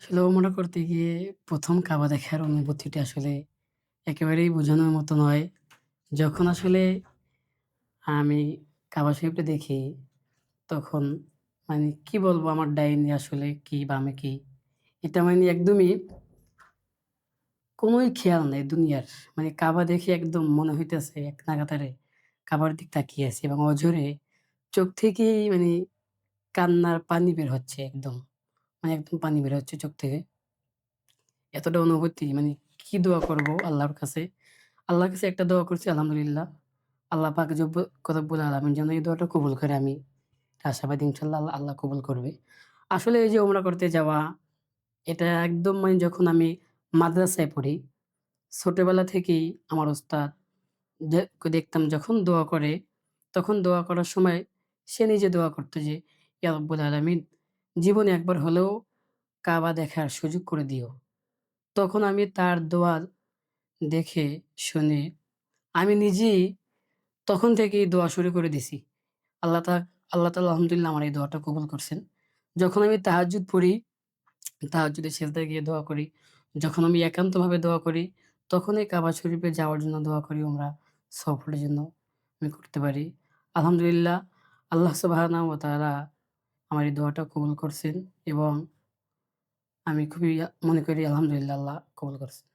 আসলে ওমরা করতে গিয়ে ১ম কাবা দেখার অনুভূতিটা আসলে একেবারেই বোঝানোর মতো নয়। যখন আসলে আমি কাবা শরীফটা দেখি, তখন মানে কি বলবো আমার ডাইনি আসলে কি বামে কি? এটা মানে একদমই কোনোই খেয়াল নাই দুনিয়ার। মানে কাবা দেখে একদম মনে হইতেছে এক নাগাতারে কাবার দিক তাকিয়ে আছি এবং অঝোরে চোখ থেকেই মানে কান্নার পানি বের হচ্ছে একদম। মানে একদম পানি বের হচ্ছে চোখ থেকে। এতটা অনুভূতি মানে কি দোয়া করব আল্লাহর কাছে? আল্লাহর কাছে একটা দোয়া করছি আলহামদুলিল্লাহ। আল্লাহ পাক রব্বুল আলামিন যেন এই দোয়াটা কবুল করে আমি আশাবাদী ইনশাআল্লাহ আল্লাহ কবুল করবে। আসলে এই যে ওমরা করতে যাওয়া, এটা একদম মানে যখন আমি মাদ্রাসায় পড়ি, ছোটবেলা থেকেই আমার ওস্তাদ যে দেখতাম যখন দোয়া করে, তখন দোয়া করার সময় সে নিজে দোয়া করত যে, ইয়া রব্বুল আলামিন জীবনে একবার হলেও কাবা দেখার সুযোগ করে দিও। তখন আমি তার দোয়া দেখে, শুনে আমি নিজেই তখন থেকেই দোয়া শুরু করে দিছি। আল্লাহ তা আল্লাহ তাআলা আলহামদুলিল্লাহ আমার এই দোয়াটা কবুল করছেন। যখন আমি তাহাজ্জুদ পড়ি, তাহাজ্জুদে সেজদায় গিয়ে দোয়া করি। যখন আমি একান্তভাবে দোয়া করি, তখনই কাবা শরীফে যাওয়ার জন্য দোয়া করি উমরা সফরের জন্য আমি করতে পারি। আলহামদুলিল্লাহ আল্লাহ সুবহানাহু ওয়া তাআলা আমার এই দোয়াটা কবুল করছেন এবং আমি খুবই মনে করি আলহামদুলিল্লাহ আল্লাহ কবুল করছেন।